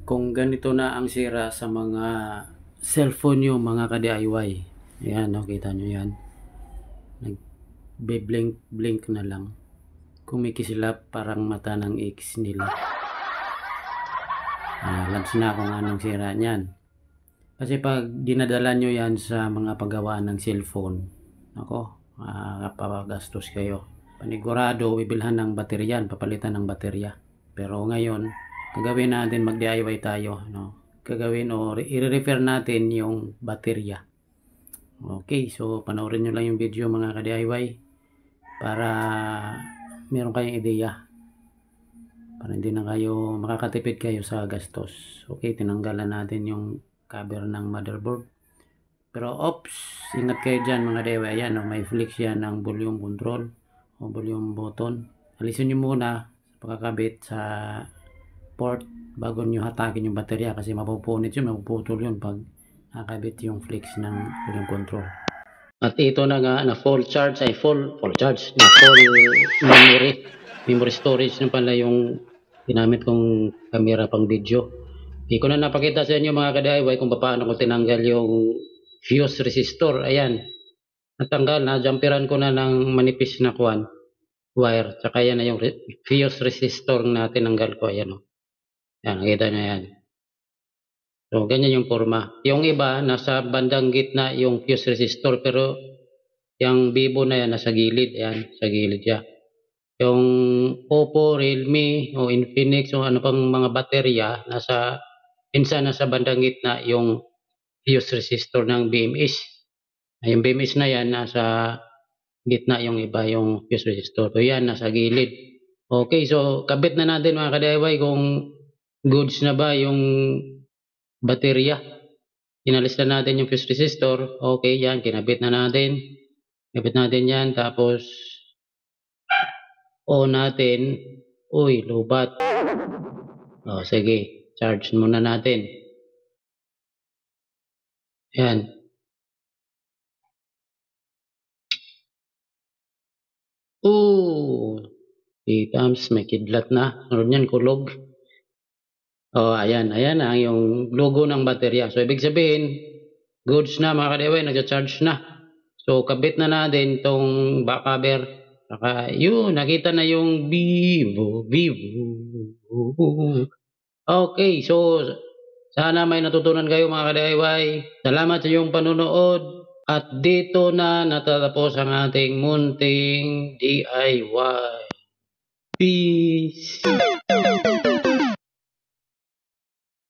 Kung ganito na ang sira sa mga cellphone nyo mga ka-DIY, ayan no, kita nyo yan, nagbe-blink na lang, kumikislap parang mata ng ex nila. Alam na kung anong sira niyan. Kasi pag dinadala nyo yan sa mga paggawaan ng cellphone, ako, kapagastos kayo. Panigurado, bibilhan ng baterya, papalitan ng baterya. Pero ngayon, gagawin natin, mag-DIY tayo, no? Gagawin o i-repair natin yung baterya. Okay, so panoorin nyo lang yung video mga ka-DIY para meron kayong ideya, para hindi na kayo makakatipid kayo sa gastos. Okay, tinanggalan natin yung cover ng motherboard. Pero ops, ingat kayo dyan mga DIY. Ayan, no, may flex yan ng volume control o volume button. Alisin nyo muna pagkakabit sa port bago nyo hatakin yung baterya, kasi mapupunit yun, mapuputol yun pag nakabit yung flex ng volume control. At ito na nga na full charge na full memory storage na pala yung ginamit kong camera pang video. Hindi ko na napakita sa inyo mga ka-DIY kung paano ko tinanggal yung fuse resistor. Ayan, natanggal na, jumperan ko na ng manipis na wire, tsaka yan na yung fuse resistor na tinanggal ko. Ayan o, yan, nakita nyo yan. So ganyan yung forma. Yung iba nasa bandang gitna yung fuse resistor, pero yung Vivo na yan nasa gilid. Ayan, sa gilid siya. Yung Oppo, Realme o Infinix o ano pang mga baterya, minsan nasa bandang gitna yung fuse resistor ng BMS. Yung BMS na yan nasa gitna, yung iba yung fuse resistor. So yan nasa gilid. Okay, so kabit na natin mga ka-DIY kung goods na ba yung baterya. Inalis na natin yung fuse resistor. Okay, yan, kinabit na natin. Kabit natin yan, tapos on natin. Uy, lubat. O, sige, charge muna natin. Yan. Itams, may kidlat na. Ano yan, kulog. Ayan na yung logo ng baterya. So, ibig sabihin, goods na mga ka-DIY, nag-charge na. So, kabit na natin itong back cover. Saka, yun, nakita na yung Vivo. Okay, so, sana may natutunan kayo mga ka-DIY. Salamat sa iyong panunood. At dito na natatapos ang ating munting DIY. Peace!